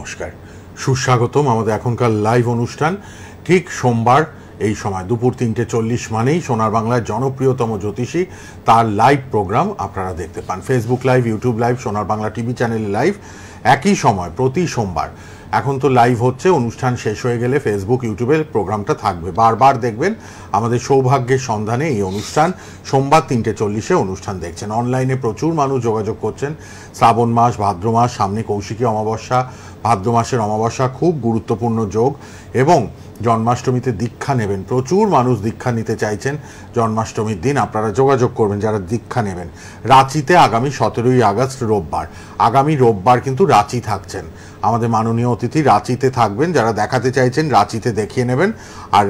নমস্কার, সুস্বাগতম আমাদের এখনকার লাইভ অনুষ্ঠান। ঠিক সোমবার এই সময় দুপুর 3:40 মানেই সোনার বাংলার জনপ্রিয়তম জ্যোতিষী তার লাইভ প্রোগ্রাম আপনারা দেখতে পান। ফেসবুক লাইভ, ইউটিউব লাইভ, সোনার বাংলা টিভি চ্যানেলে লাইভ একই সময় প্রতি সোমবার। এখন তো লাইভ হচ্ছে, অনুষ্ঠান শেষ হয়ে গেলে ফেসবুক ইউটিউবে প্রোগ্রামটা থাকবে, বারবার দেখবেন। আমাদের সৌভাগ্যের সন্ধানে এই অনুষ্ঠান সোমবার 3:40-এ অনুষ্ঠান দেখছেন। অনলাইনে প্রচুর মানুষ যোগাযোগ করছেন। শ্রাবণ মাস, ভাদ্র মাস, সামনে কৌশিকী অমাবস্যা, ভাদ্র মাসের অমাবস্যা খুব গুরুত্বপূর্ণ যোগ, এবং জন্মাষ্টমীতে দীক্ষা নেবেন। প্রচুর মানুষ দীক্ষা নিতে চাইছেন জন্মাষ্টমীর দিন। আপনারা যোগাযোগ করবেন যারা দীক্ষা নেবেন। রাঁচিতে আগামী 17ই আগস্ট রোববার, আগামী রোববার কিন্তু রাঁচি থাকছেন আমাদের মাননীয় অতিথি, রাঁচিতে থাকবেন। যারা দেখাতে চাইছেন রাঁচিতে দেখিয়ে নেবেন। আর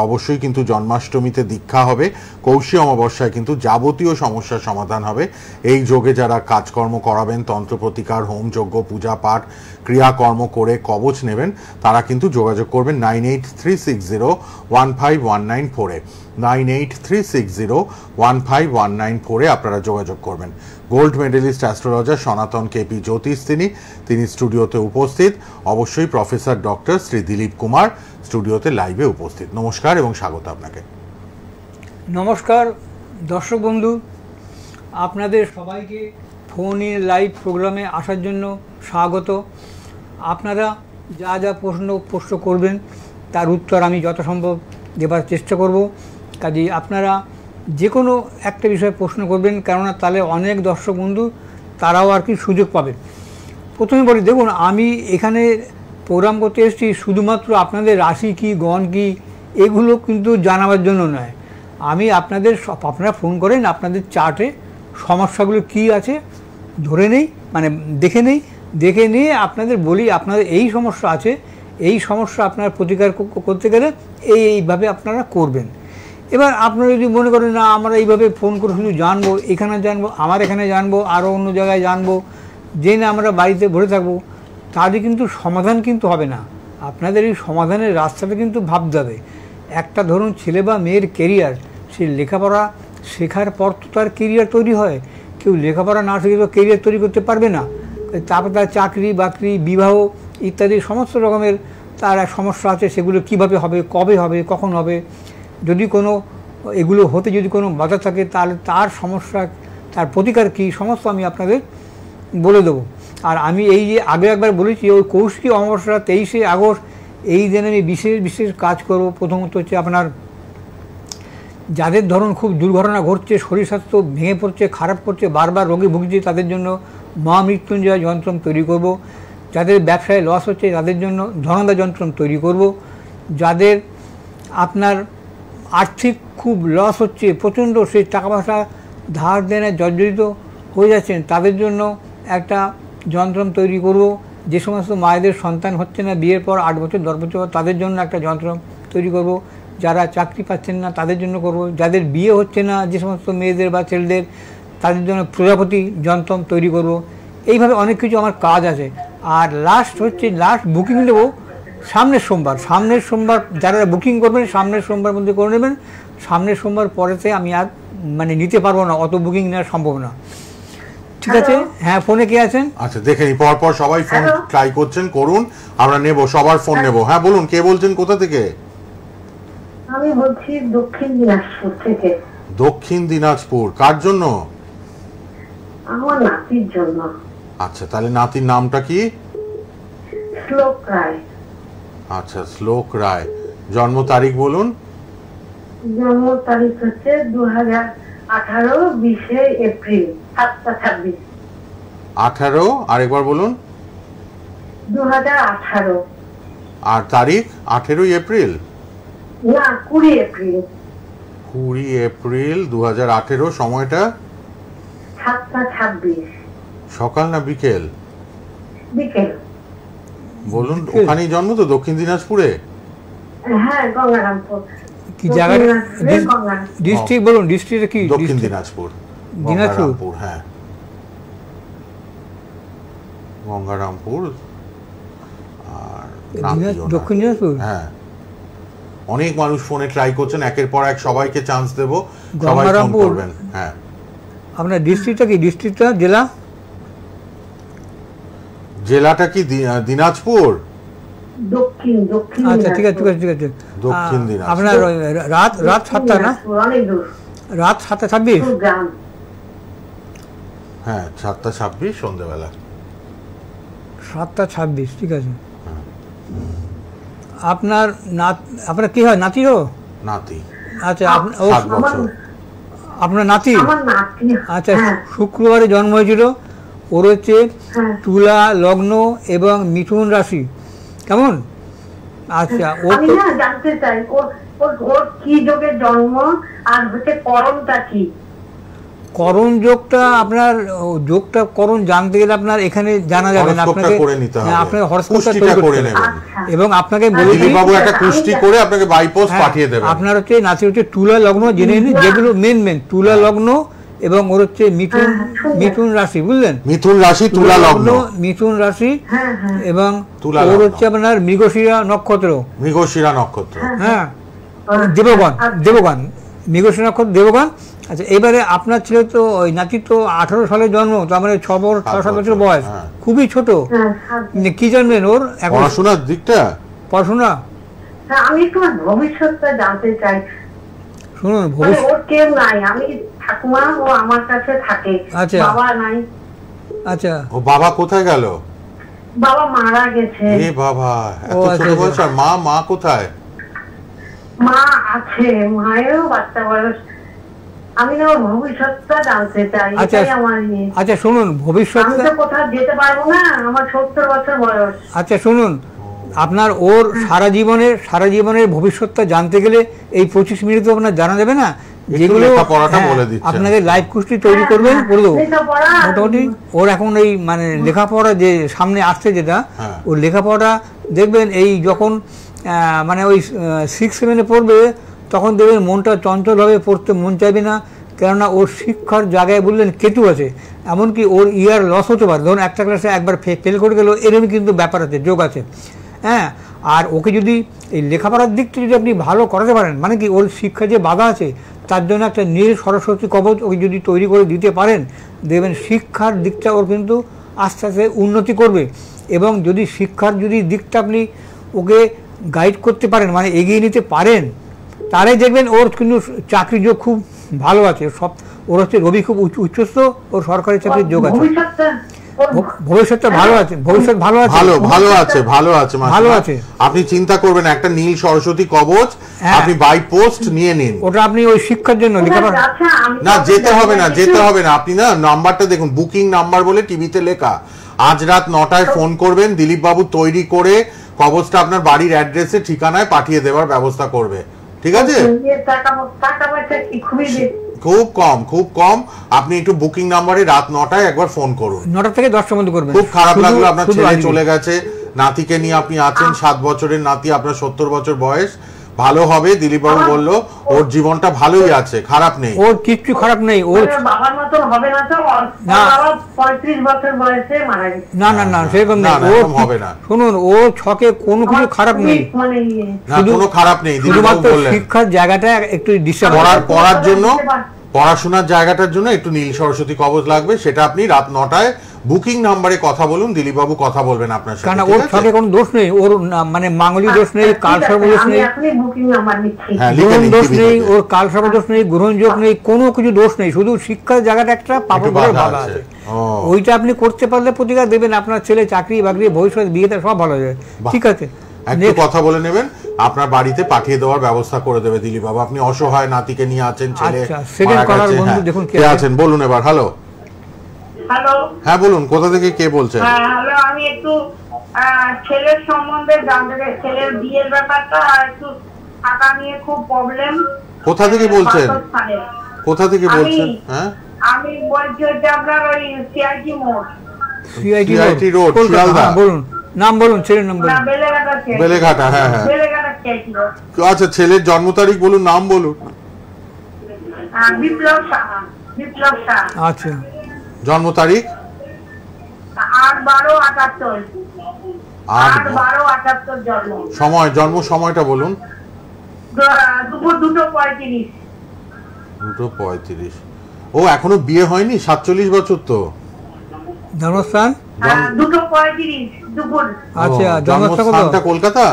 অবশ্যই কিন্তু জন্মাষ্টমীতে দীক্ষা হবে, কৌশী অমাবস্যায় কিন্তু যাবতীয় সমস্যার সমাধান হবে। এই যোগে যারা কাজকর্ম করাবেন, তন্ত্র প্রতিকার, হোম যজ্ঞ, পূজা পাঠ, ক্রিয়াকর্ম করে কবচ নেবেন, তারা কিন্তু যোগাযোগ করবেন 9836015194-এ। 9836015194-এ আপনারা যোগাযোগ করবেন। গোল্ড মেডেলিস্ট অ্যাস্ট্রোলজার সনাতন কেপি জ্যোতিষ তিনি স্টুডিওতে উপস্থিত। অবশ্যই প্রফেসর ডক্টর শ্রী দিলীপ কুমার স্টুডিওতে লাইভে উপস্থিত। নমস্কার এবং স্বাগত আপনাকে। নমস্কার দর্শক বন্ধু, আপনাদের সবাইকে ফোনে লাইভ প্রোগ্রামে আসার জন্য স্বাগত। আপনারা যা যা প্রশ্ন করবেন তার উত্তর আমি যথাসম্ভব দেবার চেষ্টা করব। কাজেই আপনারা যে কোনো একটা বিষয়ে প্রশ্ন করবেন, কেননা তাহলে অনেক দর্শক বন্ধু তারাও আর কি সুযোগ পাবে। প্রথমে বলি, দেখুন, আমি এখানে প্রোগ্রাম করতে এসেছি শুধুমাত্র আপনাদের রাশি কী, গণ কী, এগুলো কিন্তু জানাবার জন্য নয়। আমি আপনারা ফোন করেন, আপনাদের চার্টে সমস্যাগুলো কি আছে ধরে নেই, মানে দেখে নিয়ে আপনাদের বলি আপনাদের এই সমস্যা আছে, এই সমস্যা আপনার প্রতিকার করতে গেলে এইভাবে আপনারা করবেন। এবার আপনারা যদি মনে করেন না আমরা এইভাবে ফোন করে শুধু জানবো, এখানে জানবো, আমার এখানে জানবো, আরও অন্য জায়গায় জানবো, জেনে আমরা বাড়িতে ভরে থাকবো, তাহলে কিন্তু সমাধান কিন্তু হবে না। আপনাদের এই সমাধানের রাস্তাটা কিন্তু ভাবতে হবে। একটা ধরুন ছেলে বা মেয়ের কেরিয়ার, সে লেখাপড়া শেখার পর তো তার কেরিয়ার তৈরি হয়। কেউ লেখাপড়া না শিখে তো কেরিয়ার তৈরি করতে পারবে না। তারপর তার চাকরি বাকরি, বিবাহ ইত্যাদি সমস্ত রকমের তার এক সমস্যা আছে। সেগুলো কিভাবে হবে, কবে হবে, কখন হবে, যদি কোনো এগুলো হতে যদি কোনো বাধা থাকে তাহলে তার সমস্যা, তার প্রতিকার কী, সমস্ত আমি আপনাদের বলে দেবো। আর আমি এই যে আগে একবার বলেছি, ওই কৌশিকী অমাবস্যা 23শে আগস্ট এই দিনে আমি বিশেষ কাজ করব। প্রথমত হচ্ছে আপনার যাদের ধরুন খুব দুর্ঘটনা ঘটছে, শরীর স্বাস্থ্য ভেঙে পড়ছে, খারাপ করছে, বারবার রোগে ভুগছে, তাদের জন্য মহামৃত্যুঞ্জয় যন্ত্রম তৈরি করব। যাদের ব্যবসায় লস হচ্ছে তাদের জন্য ধনদা যন্ত্রম তৈরি করব। যাদের আপনার আর্থিক খুব লস হচ্ছে, প্রচণ্ড সেই টাকা পয়সা ধার দেনে জর্জরিত হয়ে যাচ্ছেন, তাদের জন্য একটা যন্ত্রম তৈরি করব। যে সমস্ত মায়েদের সন্তান হচ্ছে না বিয়ের পর 8 বছর 10 বছর, তাদের জন্য একটা যন্ত্রম তৈরি করব। যারা চাকরি পাচ্ছেন না তাদের জন্য করব। যাদের বিয়ে হচ্ছে না, যে সমস্ত মেয়েদের বা ছেলেদের, তাদের জন্য প্রজাপতি যন্ত্রম তৈরি করব। এইভাবে অনেক কিছু আমার কাজ আছে। আর লাস্ট বুকিং দেবো সামনের সোমবার। যারা বুকিং করবেন সামনের সোমবার মধ্যে করে নেবেন। সামনের সোমবার পরেতে আমি আর নিতে পারবো না, অত বুকিং নেওয়া সম্ভব না। ঠিক আছে? হ্যাঁ, ফোনে কে আছেন? আচ্ছা, দেখে নি, পর সবাই ফোন ট্রাই করছেন, করুন, আমরা নেব সবার ফোন নেব। হ্যাঁ বলুন, কে বলছেন, কোথা থেকে? আমি বলছি দক্ষিণ দিনাজপুর থেকে। দক্ষিণ দিনাজপুর, কার জন্য? আমার নাতির জন্য। আচ্ছা, তাহলে নাতির নামটা কি? শ্লোক রায়। আচ্ছা, শ্লোক রায়। জন্ম তারিখ বলুন। জন্ম তারিখ হচ্ছে 2018 20 এপ্রিল 7:26। 18, আরেকবার বলুন। 2018। আর তারিখ 18 এপ্রিল? না, 20 এপ্রিল। 20 এপ্রিল 2018। সময়টা? 7:26। সকাল না বিকেল? বিকেল। বলুন, ওখানেই জন্ম তো, দক্ষিণ দিনাজপুরে? হ্যাঁ, গঙ্গারামপুর। কি জায়গা, ডিস্ট্রিক্ট বলুন। ডিস্ট্রিক্টে কি? দক্ষিণ দিনাজপুর। হ্যাঁ, গঙ্গারামপুর। আর দক্ষিণ দিনাজপুর। হ্যাঁ, অনেক মানুষ ফোনে ট্রাই করছেন, একের পর এক সবাইকে চান্স দেব, সবাই ফোন করবেন। হ্যাঁ, আপনার ডিস্ট্রিক্টটা কি? ডিস্ট্রিক্টটা, জেলা? জেলাটা কি দিনাজপুর? দক্ষিণ দক্ষিণ আচ্ছা ঠিক আছে ঠিক আছে ঠিক আছে দক্ষিণ দিনাজপুর। আপনার রাত 7টা না? অনেক দূর রাত 7:26। গ্রাম। হ্যাঁ 7:26 সন্ধ্যেবেলা। 7:26 ঠিক আছে। আপনার আপনার কি হয়, নাতিও? নাতি। আচ্ছা 7 বছর। আপনার নাতি? আমার নাতি। আচ্ছা হ্যাঁ, শুক্রবারে জন্ম হয়েছিল। ওর হচ্ছে হ্যাঁ। তুলা লগ্ন এবং মিথুন রাশি, কেমন? আচ্ছা আমি না জানতে চাই ওর কি যোগে জন্ম আর হচ্ছে করণটা কি? করণ যোগটা আপনার যোগটা করণ জানতে গেলে আপনার এখানে জানা যাবে না, হরস্কোপটা আপনাকে করে নিতে হবে। আপনাকে হরস্কোপটা কুষ্টিটা তৈরি করে করতে নেবেন। হবে। আচ্ছা। এবং আপনাকে বলে দিই, দিলীপ বাবু একটা কুষ্টি করে আপনাকে বাই পোস্ট হ্যাঁ, পাঠিয়ে দেবেন। আপনার হচ্ছে নাচের হচ্ছে তুলা লগ্ন জেনে নিন, যেগুলো মেন তুলা লগ্ন এবং ওর হচ্ছে মিথুন রাশি, বুঝলেন? মিথুন রাশি তুলা লগ্ন। মিথুন রাশি হ্যাঁ, হ্যাঁ। এবং তুলা ওর লগ্ন। হচ্ছে আপনার মৃগশিরা নক্ষত্র। মৃগশিরা নক্ষত্র। হ্যাঁ দেবগণ, দেবগণ মৃগশিরা নক্ষত্র দেবগণ। আচ্ছা এবারে আপনার ছেলে তো ওই নাতি তো 18 সালে জন্ম, তার মানে 6-7 বছর বয়স, হ্যাঁ। খুবই ছোট। হ্যাঁ, কি জানবেন ওর এখন পড়াশোনার দিকটা? পড়াশোনা? হ্যাঁ, আমি একটু ভবিষ্যৎটা জানতে চাই। শুনুন মানে ভবিষ্যৎ, ওর কেউ নাই, আমি ঠাকুমা ও আমার কাছে থাকে, আচ্ছা। বাবা নাই। আচ্ছা ও বাবা কোথায় গেল? বাবা মারা গেছে। এ বাবা এত ও, ছোট আচ্ছা, বয়স। আর মা কোথায়? মা আছে, মায়েরও বাচ্চা বয়স। আমি না ওর ভবিষ্যৎটা জানতে চাই, আচ্ছা। এটাই আমার ইয়ে। আচ্ছা শুনুন আমি ভবিষ্যৎটা, তো কোথাও যেতে পারবো না, আমার 70 বছর বয়স। আচ্ছা শুনুন, আপনার ওর সারা জীবনের ভবিষ্যৎটা জানতে গেলে এই 25 মিনিট তো আপনার জানা যাবে না, যেগুলো লেখাপড়াটা হ্যাঁ, বলে দিচ্ছেন। আপনাদের লাইভ কুষ্টি তৈরি করবেন বলে দেবো। লেখাপড়া মোটামুটি ওর এখন এই মানে লেখাপড়া যে সামনে আসছে যেটা, হ্যাঁ। ওর লেখাপড়া দেখবেন এই যখন মানে ওই 6-7-এ পড়বে তখন দেখবেন মনটা চঞ্চল হবে, পড়তে মন চাইবে না, কেননা ওর শিক্ষার জায়গায় বললেন কেতু আছে, এমনকি ওর ইয়ার লস হতে পারে। ধরুন একটা ক্লাসে একবার ফেল করে গেল, এরকম কিন্তু ব্যাপার আছে, যোগ আছে। হ্যাঁ, আর ওকে যদি এই লেখাপড়ার দিকটা যদি আপনি ভালো করাতে পারেন, মানে কি ওর শিক্ষা যে বাধা আছে তার জন্য একটা নীল সরস্বতী কবচ ওকে যদি তৈরি করে দিতে পারেন, দেখবেন শিক্ষার দিকটা ওর কিন্তু আস্তে আস্তে উন্নতি করবে। এবং যদি শিক্ষার দিকটা আপনি ওকে গাইড করতে পারেন, মানে এগিয়ে নিতে পারেন, তাহলে দেখবেন ওর কিন্তু চাকরির যোগ খুব ভালো আছে। ওর হচ্ছে রবি খুব উচ্চস্থ, ওর সরকারি চাকরির যোগ আছে, ভবিষ্যৎটা ভালো আছে, ভবিষ্যৎ ভালো আছে, ভালো আছে। ভালো আছে। আপনি চিন্তা করবেন একটা নীল সরস্বতী কবচ হ্যাঁ। আপনি বাই পোস্ট নিয়ে নিন। ওটা আপনি ওই শিক্ষার জন্য লেখাপড়া না যেতে হবে না, আপনি না নাম্বারটা দেখুন, বুকিং নাম্বার বলে টিভিতে লেখা। আজ রাত 9টায় ফোন করবেন, দিলীপ বাবু তৈরি করে কবচটা আপনার বাড়ির অ্যাড্রেসে ঠিকানায় পাঠিয়ে দেওয়ার ব্যবস্থা করবে, ঠিক আছে? খুব কম। আপনি একটু বুকিং নাম্বারে রাত 9টায় একবার ফোন করুন। 9টা থেকে 10টার মধ্যে করবেন। খুব খারাপ লাগলো, আপনার ছেলে চলে গেছে, নাতিকে নিয়ে আপনি আছেন, 7 বছরের নাতি, আপনার 70 বছর বয়স। ভালো হবে, দিলীপ বাবু বললো ওর জীবনটা ভালোই আছে, খারাপ নেই, ওর কিচ্ছু খারাপ নেই। ওর বাবার মতন হবে না তো, বাবা 35 বছর বয়সে মারা গেছে। না সেরকম নেই, ওর হবে না। শুনুন ওর ছকে কোনো কিছু খারাপ নেই, না কোনো খারাপ নেই। দিলীপ বাবু বললেন শিক্ষার জায়গাটা একটু ডিস্টার্ব, পড়ার জন্য, পড়াশোনার জায়গাটার জন্য একটু নীল সরস্বতী কবচ লাগবে, সেটা আপনি রাত 9টায় বুকিং নাম্বারে কথা বলুন, দিলীপ বাবু কথা বলবেন আপনার সাথে। কারণ ওর ছকে কোনো দোষ নেই, ওর মানে মাঙ্গলিক দোষ নেই, কালসর্প দোষ নেই, গ্রহণ দোষ নেই, ওর কালসর্প দোষ নেই, গ্রহণ যোগ নেই, কোনো কিছু দোষ নেই, শুধু শিক্ষার জায়গাটা একটা পাপের বাধা আছে। ওইটা আপনি করতে পারলে প্রতিকার দেবেন, আপনার ছেলে চাকরি বাকরি ভবিষ্যৎ বিয়েতে সব ভালো হয়ে যাবে। ঠিক আছে, একটু কথা বলে নেবেন, আপনার বাড়িতে পাঠিয়ে দেওয়ার ব্যবস্থা করে দেবে দিলীপ বাবু। আপনি অসহায় নাতিকে নিয়ে আছেন, ছেলে দেখুন কে আছেন, বলুন এবার। হ্যালো হ্যাঁ বলুন, কোথা থেকে কে বলছেন? হ্যালো, আমি একটু ছেলের সম্বন্ধে জানতে চাই, ছেলের বিয়ের ব্যাপারটা, আর একটু টাকা নিয়ে খুব প্রবলেম। কোথা থেকে বলছেন? হ্যাঁ আমি বলছি হচ্ছে আপনার ওই সিআইটি মোড়, সিআইটি রোড, শিয়ালদা। বলুন নাম, বলুন ছেলের নাম বলুন। বেলেঘাটা। হ্যাঁ আচ্ছা, ছেলের জন্ম তারিখ বলুন, নাম বলুন। বিপ্লব সাহা। আচ্ছা, জন্ম তারিখ 8/12/78। 8/12/78 জন্ম। জন্ম সময়টা বলুন। দুপুর 2:35। 2:35। ও এখনো বিয়ে হয়নি, 47 বছর তো। জন্মস্থান 2:35। 2:35 দুপুর। আচ্ছা, জন্মস্থান জন্মস্থানটা কলকাতা?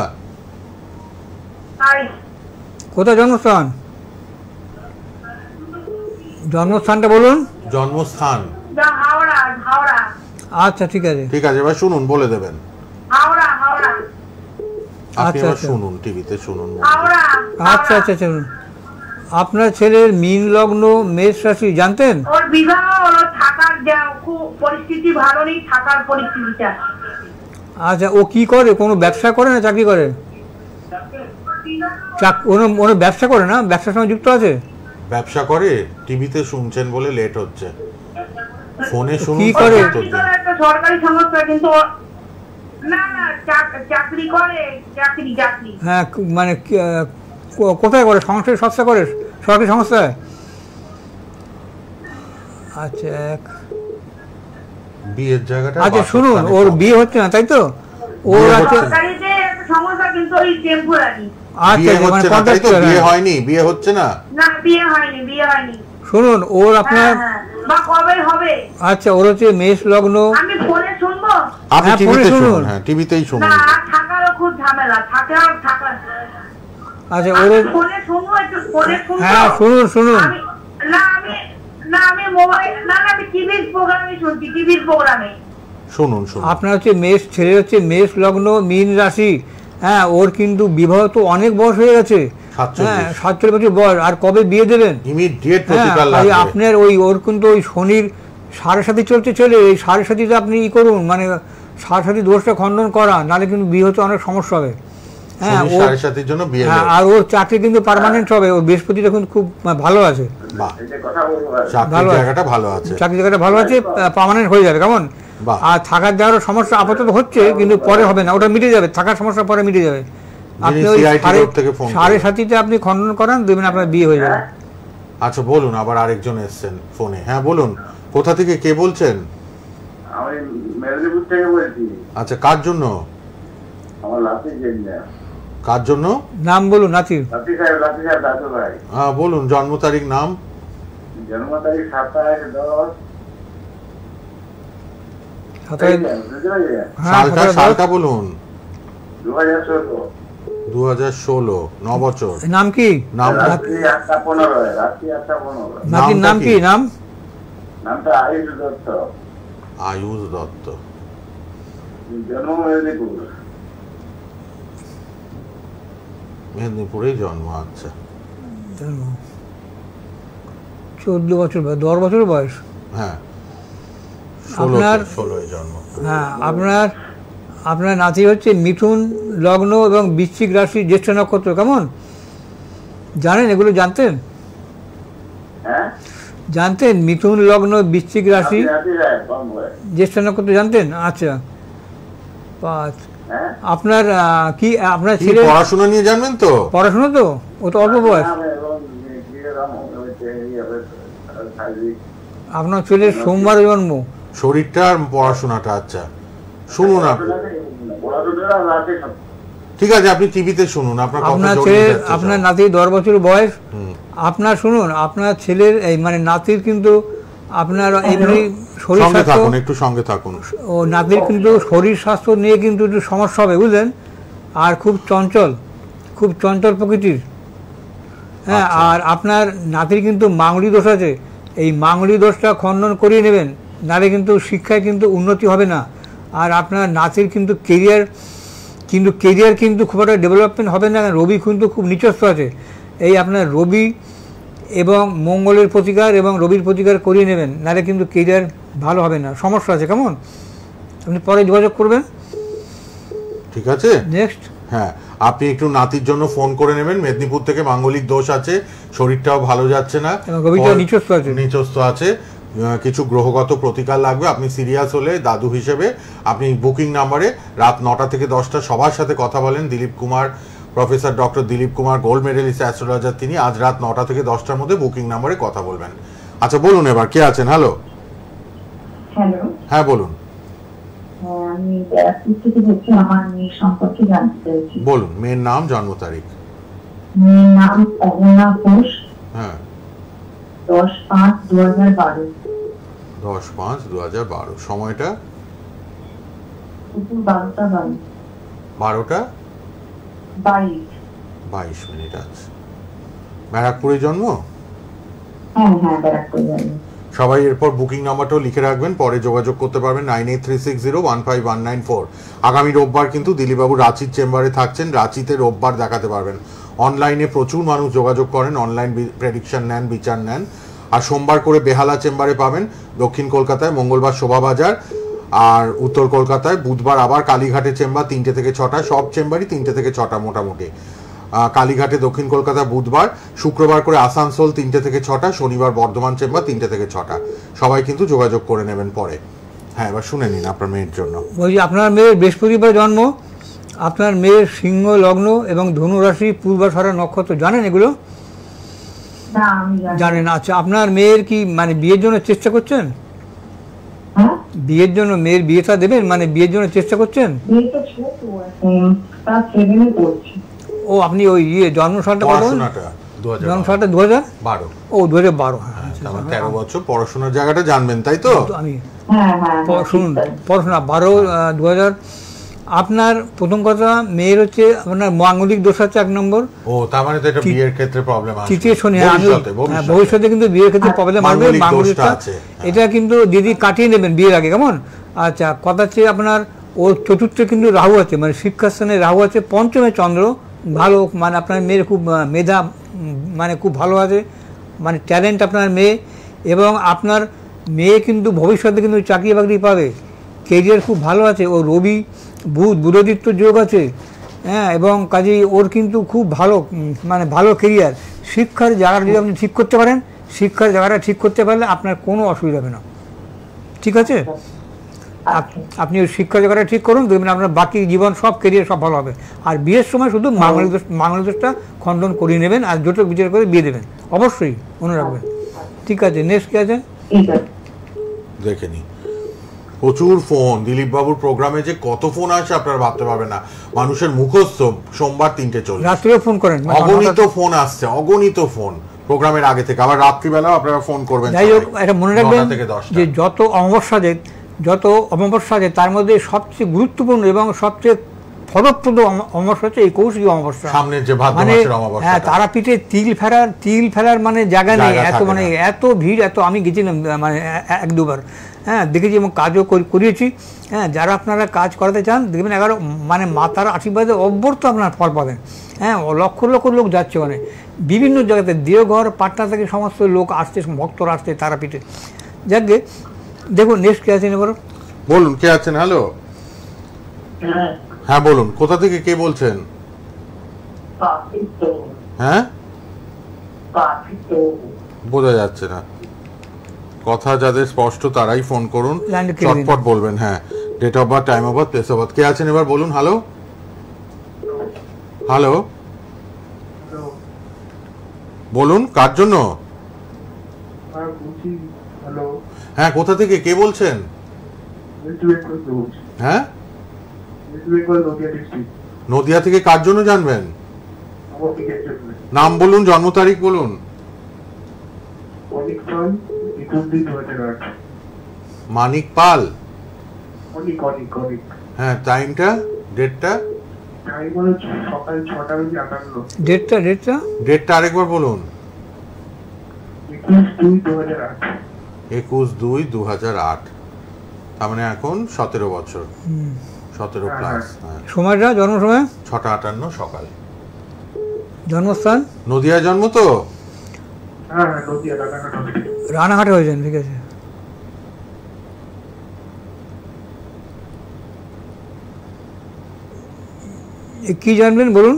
তাই কোথায় জন্মস্থান? জন্মস্থানটা বলুন। জন্মস্থান হাওড়া। হাওড়া। আচ্ছা, ঠিক আছে। ঠিক আছে, এবার শুনুন, বলে দেবেন। হাওড়া। হাওড়া। আপনি আচ্ছা, এবার আচ্ছা। শুনুন, টিভিতে শুনুন। হাওড়া। আচ্ছা আচ্ছা আচ্ছা। আপনার ছেলের মীন লগ্ন মেষ রাশি জানতেন? ওর বিবাহ হলো, থাকার খুব পরিস্থিতি ভালো নেই, থাকার পরিস্থিতিটা। আচ্ছা, ও কি করে? কোনো ব্যবসা করে না চাকরি করে? ওর ব্যবসা করে না? ব্যবসার সঙ্গে যুক্ত আছে? ব্যবসা করে? টিভিতে শুনছেন বলে লেট হচ্ছে, ফোনে শুনুন। কি করে? একটা সরকারি সংস্থা, কিন্তু না না চাকরি করে, চাকরি। হ্যাঁ, মানে কোথায় করে? সংস্থায় সংস্থা করে? সরকারি সংস্থায়? আচ্ছা, বিয়ের জায়গাটা। আচ্ছা শুনুন, ওর বিয়ে হচ্ছে না তাই তো? ওর আছে সরকারিতে একটা সংস্থা, কিন্তু ওই টেম্পোরারি। আচ্ছা, মানে কন্ট্রাক্টর। বিয়ে হয়নি, বিয়ে হচ্ছে না। না, বিয়ে হয়নি। শুনুন, ওর আপনার বা কবে হবে? আচ্ছা, ওর হচ্ছে মেষ লগ্ন। আমি ফোনে শুনবো? আপনি হ্যাঁ, টিভিতে শুনুন। শুনুন। হ্যাঁ, টিভিতেই শুনুন। না, থাকারও খুব ঝামেলা, থাকা। আচ্ছা, ওর ফোনে শুনবো, একটু ফোনে শুনবো। হ্যাঁ, শুনুন। আমি মোবাইল আমি টিভির প্রোগ্রামে শুনছি, টিভির প্রোগ্রামে। শুনুন। আপনার হচ্ছে মেষ, ছেলে হচ্ছে মেষ লগ্ন, মীন রাশি। হ্যাঁ, ওর কিন্তু বিবাহ তো অনেক বয়স হয়ে গেছে। 47 বছর বয়স। আর কবে বিয়ে দেবেন? ইমিডিয়েট প্রতিকার লাগবে। আপনার ওর কিন্তু ওই শনির 7.5 চলছে, এই 7.5 আপনি ই করুন, মানে 7.5 দোষটা খণ্ডন করা, নাহলে কিন্তু বিয়ে হতে অনেক সমস্যা হবে। হ্যাঁ, শনি 7.5 জন্য বিয়ে। আর ওর চাকরি কিন্তু পার্মানেন্ট হবে। ওর বৃহস্পতিটা কিন্তু খুব ভালো আছে। বাহ, চাকরির জায়গাটা ভালো আছে। চাকরির জায়গাটা ভালো আছে, পার্মানেন্ট হয়ে যাবে। কেমন? আর থাকার যাওয়ার সমস্যা আপাতত হচ্ছে, কিন্তু পরে হবে না, ওটা মিটে যাবে। থাকার সমস্যা পরে মিটে যাবে। আপনি ওই 7.5 আপনি খণ্ডন করান, দেখবেন আপনার বিয়ে হয়ে যাবে। আচ্ছা, বলুন। আবার আরেকজন এসছেন ফোনে। হ্যাঁ, বলুন। কোথা থেকে কে বলছেন? আমি মেদিনীপুর থেকে বলছি। আচ্ছা, কার জন্য? আমার লাতির জন্য। কার জন্য? নাম বলুন। নাতির? লাতি সাহেব দাদু ভাই। হ্যাঁ, বলুন। জন্ম তারিখ, নাম? জন্ম তারিখ 27/10। সালটা বলুন। 2016। 2016, 9 বছর। নাম কি? নাম? রাত্রি 8:15। নাতির নাম কি? নামটা আয়ুষ দত্ত। আয়ুষ দত্ত। জন্ম মেদিনীপুর। মেদিনীপুরেই জন্ম। আচ্ছা, 14 বছর বয়স, 10 বছর বয়স। হ্যাঁ, আপনার 16 জন্ম। হ্যাঁ, আপনার নাতি হচ্ছে মিথুন লগ্ন এবং বৃশ্চিক রাশি, জ্যেষ্ঠ নক্ষত্র। কেমন জানেন? এগুলো জানতেন? জানতেন? মিথুন লগ্ন, বৃশ্চিক রাশি, জ্যেষ্ঠ নক্ষত্র জানতেন? আচ্ছা, 5। আপনার কি আপনার ছেলে পড়াশোনা নিয়ে জানবেন তো? পড়াশোনা তো ও তো অল্প বয়স। আপনার ছেলের সোমবার জন্ম। শরীরটা আর পড়াশোনাটা। আচ্ছা, শুনুন। ঠিক আছে, আপনি টিভিতে শুনুন। আপনার নাতির 10 বছর বয়স। আপনার শুনুন, আপনার ছেলের এই মানে নাতির কিন্তু আপনার এমনি শরীর স্বাস্থ্য, একটু সঙ্গে থাকুন। ও নাতির কিন্তু শরীর স্বাস্থ্য নিয়ে কিন্তু একটু সমস্যা হবে, বুঝলেন? আর খুব চঞ্চল প্রকৃতির। হ্যাঁ, আর আপনার নাতির কিন্তু মাঙ্গলি দোষ আছে। এই মাঙ্গলি দোষটা খণ্ডন করিয়ে নেবেন, নাহলে কিন্তু শিক্ষায় কিন্তু উন্নতি হবে না। আর আপনার নাতির কিন্তু কেরিয়ার কিন্তু খুব একটা ডেভেলপমেন্ট হবে না। রবি কিন্তু খুব নিচস্থ আছে। এই আপনার রবি এবং মঙ্গলের প্রতিকার এবং রবির প্রতিকার করিয়ে নেবেন, নাহলে কিন্তু কেরিয়ার ভালো হবে না, সমস্যা আছে। কেমন? আপনি পরে যোগাযোগ করবেন। ঠিক আছে, নেক্সট। হ্যাঁ, আপনি একটু নাতির জন্য ফোন করে নেবেন। মেদিনীপুর থেকে মাঙ্গলিক দোষ আছে, শরীরটাও ভালো যাচ্ছে না, নিচস্থ আছে, কিছু গ্রহগত প্রতিকার লাগবে। আপনি সিরিয়াস হলে দাদু হিসেবে আপনি বুকিং নাম্বারে রাত 9টা থেকে 10টা সবার সাথে কথা বলেন। Dilip Kumar, professor doctor Dilip Kumar, gold medalist astrologer, তিনি আজ রাত 9টা থেকে 10টার মধ্যে বুকিং নাম্বারে কথা বলবেন। আচ্ছা, বলুন এবার কে আছেন? হ্যালো। হ্যাঁ, বলুন। আমি থেকে বলছি, আমার মেয়ের সম্পর্কে জানতে চাইছি। বলুন। মেয়ের নাম, জন্ম তারিখ? মেয়ের নাম অহনা ঘোষ। হ্যাঁ, 10/5/2012। 10/5/2012। সময়টা? দুপুর 12টা 12টা 22 22 আছে। ব্যারাকপুরে জন্ম? হ্যাঁ হ্যাঁ, ব্যারাকপুর যাবো। সবাই এরপর বুকিং নাম্বারটাও লিখে রাখবেন, পরে যোগাযোগ করতে পারবেন 9836015194। আগামী রোববার কিন্তু দিলীপবাবু রাঁচির চেম্বারে থাকছেন, রাঁচিতে রোববার দেখাতে পারবেন। অনলাইনে প্রচুর মানুষ যোগাযোগ করেন, অনলাইন প্রেডিকশন নেন, বিচার নেন। আর সোমবার করে বেহালা চেম্বারে পাবেন, দক্ষিণ কলকাতায়, মঙ্গলবার শোভাবাজার, আর উত্তর কলকাতায় বুধবার আবার কালীঘাটে চেম্বার 3টে থেকে 6টা, সব চেম্বারই 3টে থেকে 6টা মোটামুটি। কালীঘাটে দক্ষিণ কলকাতা বুধবার, শুক্রবার করে আসানসোল 3টে থেকে 6টা, শনিবার বর্ধমান চেম্বার 3টে থেকে 6টা। সবাই কিন্তু যোগাযোগ করে নেবেন পরে। হ্যাঁ, এবার শুনে নিন আপনার মেয়ের জন্য। বলছি আপনার মেয়ের বৃহস্পতিবার জন্ম, আপনার মেয়ের সিংহ লগ্ন এবং ধনু রাশি, পূর্বাষাঢ়া নক্ষত্র, জানেন এগুলো? না আমি জানেন? আচ্ছা, আপনার মেয়ের কি মানে বিয়ের জন্য চেষ্টা করছেন? হ্যাঁ, বিয়ের জন্য মেয়ের বিয়েটা দেবেন, মানে বিয়ের জন্য চেষ্টা করছেন? বিয়েটা ছোট এখন, ক্লাস 7-এ পড়ছি। ও আপনি ওই জন্মসালটা কত? পড়াশোনাটা 2012। জন্মসালটা 2012। ও 2012। হ্যাঁ, 13 বছর পড়াশোনার জায়গাটা জানবেন, তাই তো? আমি হ্যাঁ হ্যাঁ, শুনুন, পড়াশোনা 2000। আপনার প্রথম কথা, মেয়ের হচ্ছে আপনার মাঙ্গলিক দোষ আছে 1 নম্বর। ও, তার মানে তো এটা বিয়ের ক্ষেত্রে প্রবলেম আসবে। তৃতীয় শনি, ভবিষ্যতে কিন্তু বিয়ের ক্ষেত্রে প্রবলেম আসবে। মাঙ্গলিক মাঙ্গলিকটা আছে, এটা কিন্তু দিদি কাটিয়ে নেবেন বিয়ের আগে, কেমন? আচ্ছা, কথা হচ্ছে আপনার ওর চতুর্থে কিন্তু রাহু আছে, মানে শিক্ষাস্থানে রাহু আছে, পঞ্চমে চন্দ্র। ভালো, মানে আপনার মেয়ের খুব মেধা, মানে খুব ভালো আছে, মানে ট্যালেন্ট আপনার মেয়ে। এবং আপনার মেয়ে কিন্তু ভবিষ্যতে কিন্তু চাকরি বাকরি পাবে, কেরিয়ার খুব ভালো আছে। ও রবি বুধ বুধদিত্য যোগ আছে, হ্যাঁ, এবং কাজেই ওর কিন্তু খুব ভালো, মানে ভালো কেরিয়ার। শিক্ষার জায়গাটা যদি আপনি ঠিক করতে পারেন, শিক্ষার জায়গাটা ঠিক করতে পারলে আপনার কোনো অসুবিধা হবে না, ঠিক আছে? আপনি ওই শিক্ষার জায়গাটা ঠিক করুন, দেখবেন আপনার বাকি জীবন সব কেরিয়ার সব ভালো হবে। আর বিয়ের সময় শুধু মাঙ্গলিক দোষটা খণ্ডন করিয়ে নেবেন, আর জোটক বিচার করে বিয়ে দেবেন, অবশ্যই মনে রাখবেন। ঠিক আছে, নেক্সট কি আছে দেখে নি। প্রচুর ফোন, দিলীপ বাবুর প্রোগ্রামে যে কত ফোন আসে আপনারা ভাবতে পারবেন না। মানুষের মুখস্থ সোমবার 3:40 রাত্রেও ফোন করেন, অগণিত ফোন আসছে, অগণিত ফোন প্রোগ্রামের আগে থেকে। আবার রাত্রিবেলাও আপনারা ফোন করবেন। যাই হোক, এটা মনে রাখবেন যে যত অমাবস্যা আছে তার মধ্যে সবচেয়ে গুরুত্বপূর্ণ এবং সবচেয়ে ফলপ্রদ অমাবস্যা হচ্ছে এই কৌশিকী অমাবস্যা। সামনের যে ভাদ্র মাসের অমাবস্যা, হ্যাঁ, তারাপীঠে তিল ফেলার মানে জায়গা নেই, এত মানে এত ভিড়, এত আমি গেছিলাম মানে 1-2বার, হ্যাঁ, দেখেছি এবং কাজও করিয়েছি। হ্যাঁ, যারা আপনারা কাজ করাতে চান দেখবেন মানে মাতার আশীর্বাদে অব্যর্থ আপনার ফল পাবেন। হ্যাঁ, লক্ষ লক্ষ লোক যাচ্ছে ওখানে, বিভিন্ন জায়গাতে, দেওঘর পাটনা থেকে সমস্ত লোক আসছে, ভক্তরা আসছে তারাপীঠে। যাকে দেখুন, নেক্সট কে আছেন এবার? বলুন, কে আছেন? হ্যালো, হ্যাঁ বলুন, কোথা থেকে কে বলছেন? হ্যাঁ, বোঝা যাচ্ছে না কথা। যাদের স্পষ্ট তারাই ফোন করুন, চটপট বলবেন। হ্যাঁ, date of birth, time of birth, place of birth. কে আছেন এবার বলুন? হ্যালো হ্যালো, বলুন কার জন্য? হ্যাঁ, কোথা থেকে কে বলছেন? হ্যাঁ, নদিয়া থেকে। কার জন্য জানবেন? নাম বলুন, জন্ম তারিখ বলুন। মানিক পাল। হ্যাঁ, টাইমটা, ডেটটা? ডেটটা আরেকবার বলুন। 21/2/2008। তার মানে এখন 17 বছর, 17 প্লাস। সময়টা, জন্ম সময় 6:58 সকাল। জন্মস্থান নদিয়া জন্ম তো? রানাঘাটে হয়েছেন, ঠিক আছে। কি জানবেন বলুন?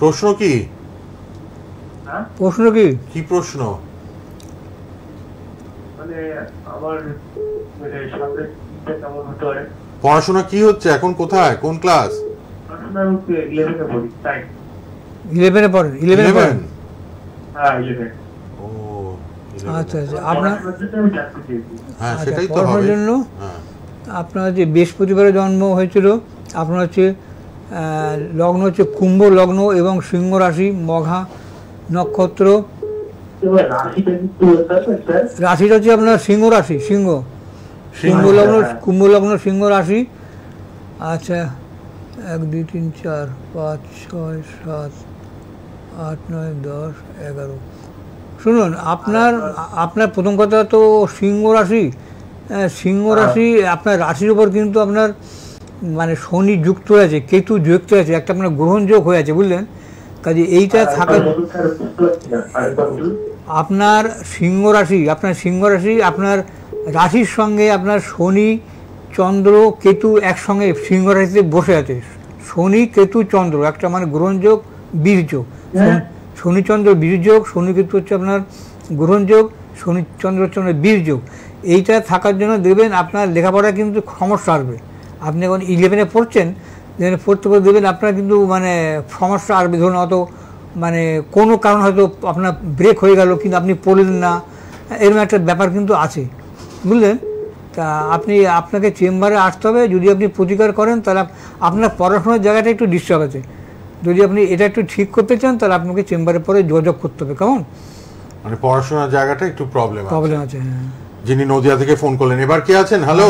প্রশ্ন কি? প্রশ্ন কি? কি প্রশ্ন? পড়াশোনা কি হচ্ছে এখন? কোথায়, কোন ক্লাস? 11-এ পড়েন। 11 পড়েন? ও, আচ্ছা আচ্ছা। আপনার হ্যাঁ, সেটাই তো হবে। জন্য আপনার যে বৃহস্পতিবারে জন্ম হয়েছিল, আপনার হচ্ছে লগ্ন হচ্ছে কুম্ভ লগ্ন এবং সিংহ রাশি, মঘা নক্ষত্র। রাশিটা হচ্ছে আপনার সিংহ রাশি, সিংহ। কুম্ভ লগ্ন সিংহ রাশি। আচ্ছা 1 2 3 4 5 6 7 8 9 10 11। শুনুন, আপনার প্রথম কথা তো সিংহ রাশি। সিংহ রাশি আপনার রাশির উপর কিন্তু আপনার মানে শনি যুক্ত আছে, কেতু যুক্ত আছে, একটা আপনার গ্রহণ যোগ হয়ে আছে, বুঝলেন? কাজে এইটা থাকার আপনার সিংহ রাশি আপনার রাশির সঙ্গে আপনার শনি চন্দ্র কেতু একসঙ্গে সিংহ রাশিতে বসে আছে। শনি কেতু চন্দ্র একটা মানে গ্রহণযোগ বীর্যোগ, শনি চন্দ্র বীর্যোগ, শনি কেতু হচ্ছে আপনার গ্রহণযোগ, শনি চন্দ্র হচ্ছে আপনার বীর্যোগ। এইটা থাকার জন্য দেখবেন আপনার লেখাপড়ায় কিন্তু সমস্যা আসবে। আপনি এখন 11-এ পড়ছেন, পড়তে পড়তে দেবেন আপনার কিন্তু মানে সমস্যা আসবে। ধরুন অত মানে কোনো কারণ হয়তো আপনার ব্রেক হয়ে গেল, কিন্তু আপনি পড়লেন না, এরকম একটা ব্যাপার কিন্তু আছে, বুঝলেন? তা আপনাকে চেম্বারে আসতে হবে। যদি আপনি প্রতিকার করেন তাহলে আপনার পড়াশোনার জায়গাটা একটু ডিস্টার্ব আছে। যদি আপনি এটা একটু ঠিক করতে চান তাহলে আপনাকে চেম্বারে পরে যোগাযোগ করতে হবে। কেমন? মানে পড়াশোনার জায়গাটা একটু প্রবলেম আছে। হ্যাঁ, যিনি নদিয়া থেকে ফোন করলেন, এবার কে আছেন? হ্যালো,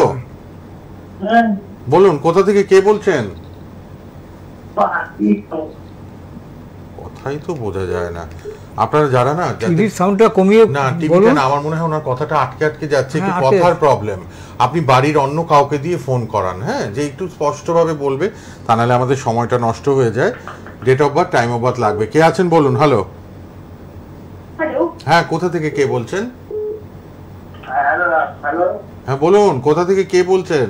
বলুন কোথা থেকে কে বলছেন? কথাই তো বোঝা যায় না। আপনারা যারা না টিভির সাউন্ডটা কমিয়ে না, টিভিটা না, আমার মনে হয় ওনার কথাটা আটকে যাচ্ছে, একটু কথার প্রবলেম। আপনি বাড়ির অন্য কাউকে দিয়ে ফোন করান, হ্যাঁ, যে একটু স্পষ্টভাবে বলবে, তা নাহলে আমাদের সময়টা নষ্ট হয়ে যায়। Date of birth, time of birth লাগবে। কে আছেন বলুন? হ্যালো, হ্যাঁ, কোথা থেকে কে বলছেন? হ্যাঁ বলুন, কোথা থেকে কে বলছেন?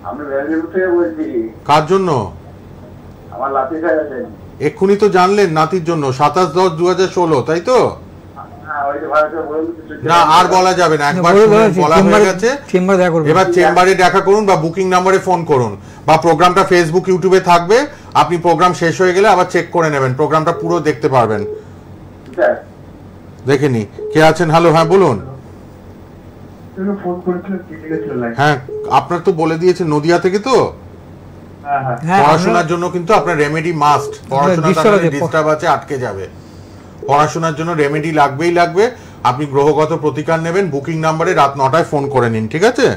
আমি ভ্যালিউর থেকে বলছি। কার জন্য? আমার লাতি স্যার আছেন। এক্ষুনি তো জানলেন নাতির জন্য, 27/10/2016, তাই তো? না, আর বলা যাবে না, একবার বলা হয়ে গেছে। এবার চেম্বারে দেখা করুন বা বুকিং নাম্বারে ফোন করুন, বা প্রোগ্রামটা ফেসবুক ইউটিউবে থাকবে, আপনি প্রোগ্রাম শেষ হয়ে গেলে আবার চেক করে নেবেন, প্রোগ্রামটা পুরো দেখতে পারবেন। দেখেনি কে আছেন? হ্যালো, হ্যাঁ বলুন। হ্যাঁ, আপনার তো বলে দিয়েছে নদিয়া থেকে তো। পড়াশোনার জন্য কিন্তু আপনার রেমেডি মাস্ট। পড়াশোনাটা ডিস্টার্ব আছে, আটকে যাবে। পড়াশোনার জন্য রেমেডি লাগবে। আপনি গ্রহগত প্রতিকার নেবেন। বুকিং নাম্বারে রাত 9টায় ফোন করে নিন, ঠিক আছে?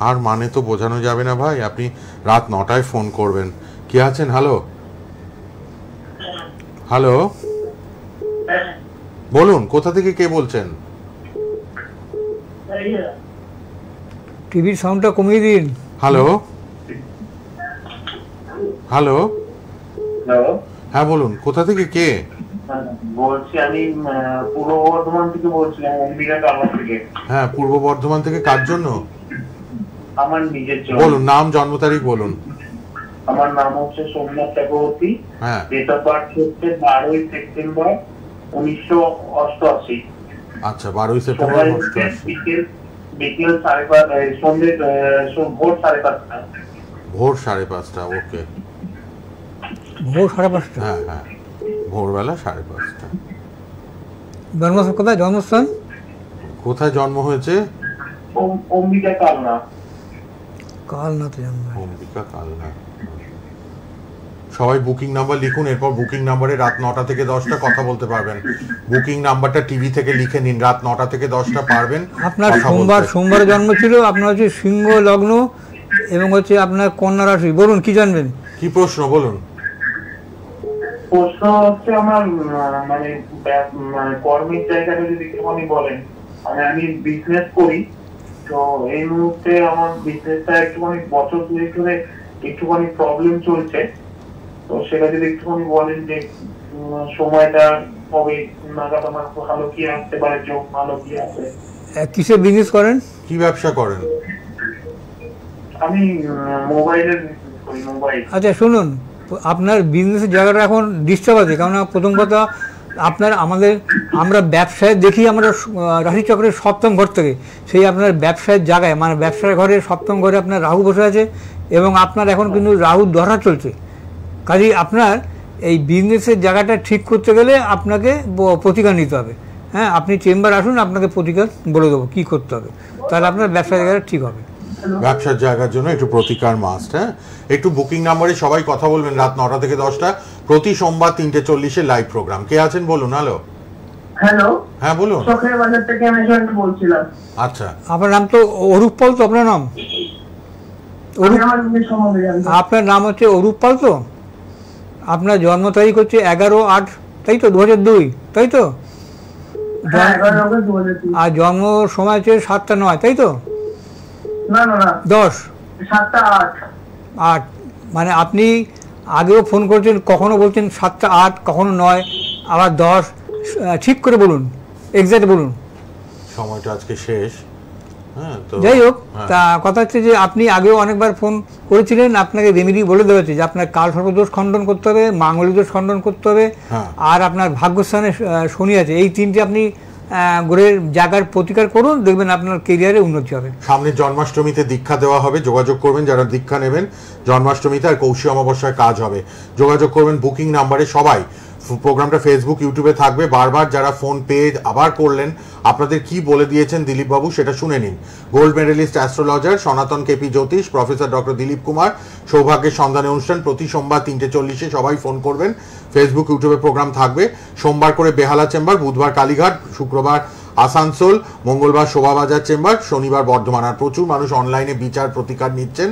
আর মানে তো বোঝানো যাবে না ভাই, আপনি রাত 9টায় ফোন করবেন। কে আছেন? হ্যালো, হ্যালো, বলুন কোথা থেকে কে বলছেন? টিভির সাউন্ডটা কমিয়ে দিন। হ্যালো, হ্যালো, হ্যাঁ বলুন কোথা থেকে কে বলছি? আমি পূর্ব বর্ধমান থেকে বলছিলাম, অম্বিকা কালনা থেকে। হ্যাঁ, পূর্ব বর্ধমান থেকে কার জন্য? আমার নিজের জন্য। বলুন নাম, জন্ম তারিখ বলুন। আমার নাম হচ্ছে সোমনাথ চক্রবর্তী। হ্যাঁ, ডেট অফ বার্থ হচ্ছে 12ই সেপ্টেম্বর 1988। আচ্ছা, 12ই সেপ্টেম্বর। বিকেল 5:30, সন্ধ্যে ভোর 5:30। ভোর 5:30, ওকে। ভোর 5:30? হ্যাঁ হ্যাঁ, ভোরবেলা 5:30। জন্মস্থান কোথায়? জন্মস্থান কোথায় জন্ম হয়েছে? অম্বিকা কালনা। কালনাতে জন্ম। অম্বিকা কালনা। সবাই বুকিং নাম্বার লিখুন, এরপর বুকিং নাম্বারে রাত 9টা থেকে 10টা কথা বলতে পারবেন। বুকিং নাম্বারটা টিভি থেকে লিখে নিন, রাত 9টা থেকে 10টা পারবেন। আপনার সোমবার জন্ম ছিল, আপনার হচ্ছে সিংহ লগ্ন এবং হচ্ছে আপনার কন্যা রাশি। বলুন কি জানবেন? কি প্রশ্ন বলুন? প্রশ্ন হচ্ছে আমার মানে কর্মের জায়গাটা যদি একটুখানি বলেন। আমি বিজনেস করি, তো এই মুহূর্তে আমার বিজনেসটা একটুখানি বছর 2 ধরে একটুখানি প্রবলেম চলছে। তো সেটা যদি একটুখানি বলেন যে সময়টা কবে নাগাদ আমার ভালো কি আসতে পারে, যোগ ভালো কি আছে। কিসের বিজনেস করেন? কি ব্যবসা করেন? আমি মোবাইলের বিজনেস করি, মোবাইল। আচ্ছা শুনুন, আপনার বিজনেসের জায়গাটা এখন ডিস্টার্ব আছে, কারণ প্রথম কথা আমরা ব্যবসায় দেখি, আমরা রাশিচক্রের 7ম ঘর থেকে সেই আপনার ব্যবসায়ের জায়গায় মানে ব্যবসার ঘরে 7ম ঘরে আপনার রাহু বসে আছে, এবং আপনার এখন কিন্তু রাহু ধরা চলছে। কাজেই আপনার এই বিজনেসের জায়গাটা ঠিক করতে গেলে আপনাকে প্রতিকার নিতে হবে। হ্যাঁ, আপনি চেম্বার আসুন, আপনাকে প্রতিকার বলে দেবো কী করতে হবে, তাহলে আপনার ব্যবসার জায়গাটা ঠিক হবে। ব্যবসার জায়গার জন্য একটু প্রতিকার মাস্ট। হ্যাঁ, একটু বুকিং নাম্বারে সবাই কথা বলবেন। রাত 9টা থেকে 10টা প্রতি সোমবার 3:40 লাইভ প্রোগ্রাম। কে আছেন বলুন? হ্যালো, হ্যালো, হ্যাঁ বলুন। চোখের বাজার থেকে আমি বলছিলাম। আচ্ছা, আপনার নাম তো অরূপ পাল, তো আপনার নাম? আপনার নাম হচ্ছে অরূপ পাল তো? আপনার জন্ম তারিখ হচ্ছে 11/8, তাই তো? 2002, তাই তো? আর জন্ম সময় হচ্ছে 7টা 9, তাই তো? 10 8। মানে আপনি আগেও ফোন করছেন, কখনো বলছেন 7টা 8, কখনো 9, আবার 10। ঠিক করে বলুন, এক্সাক্ট বলুন। সময়টা আজকে শেষ। হ্যাঁ, তো যাই হোক, তা কথা হচ্ছে যে আপনি আগেও অনেকবার ফোন করেছিলেন, আপনাকে রেমেডি বলে দেওয়া হচ্ছে যে আপনার কাল সর্পদোষ খণ্ডন করতে হবে, মাঙ্গলিক দোষ খণ্ডন করতে হবে, আর আপনার ভাগ্যস্থানে শনি আছে। এই তিনটে আপনি গ্রহের জায়গার প্রতিকার করুন, দেখবেন আপনার কেরিয়ারে উন্নতি হবে। সামনে জন্মাষ্টমীতে দীক্ষা দেওয়া হবে, যোগাযোগ করবেন যারা দীক্ষা নেবেন জন্মাষ্টমীতে। আর কৌশী অমাবস্যায় কাজ হবে, যোগাযোগ করবেন বুকিং নাম্বারে। সবাই প্রোগ্রামটা ফেসবুক ইউটিউবে থাকবে। বারবার যারা ফোন পেয়ে আবার করলেন, আপনাদের কি বলে দিয়েছেন দিলীপ বাবু সেটা শুনে নিন। গোল্ড মেডেলিস্ট অ্যাস্ট্রোলজার সনাতন কেপি জ্যোতিষ, প্রফেসর ডক্টর দিলীপ কুমার, সৌভাগ্যের সন্ধানে অনুষ্ঠান প্রতি সোমবার 3:40-এ। সবাই ফোন করবেন। ফেসবুক ইউটিউবে প্রোগ্রাম থাকবে। সোমবার করে বেহালা চেম্বার, বুধবার কালীঘাট, শুক্রবার আসানসোল, মঙ্গলবার শোভাবাজার চেম্বার, শনিবার বর্ধমান। আর প্রচুর মানুষ অনলাইনে বিচার প্রতিকার নিচ্ছেন,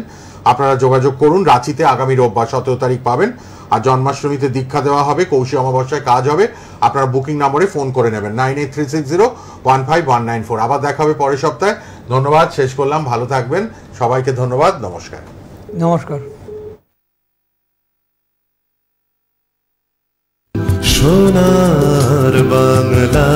আপনারা যোগাযোগ করুন। রাঁচিতে আগামী রোববার 17 তারিখ পাবেন। আর জন্মাষ্টমীতে দীক্ষা দেওয়া হবে, কৌশী অমাবস্যায় কাজ হবে। আপনারা বুকিং নম্বরে ফোন করে নেবেন 9836015194। আবার দেখা হবে পরের সপ্তাহে। ধন্যবাদ, শেষ করলাম। ভালো থাকবেন, সবাইকে ধন্যবাদ, নমস্কার। নমস্কার। সোনার বাংলা।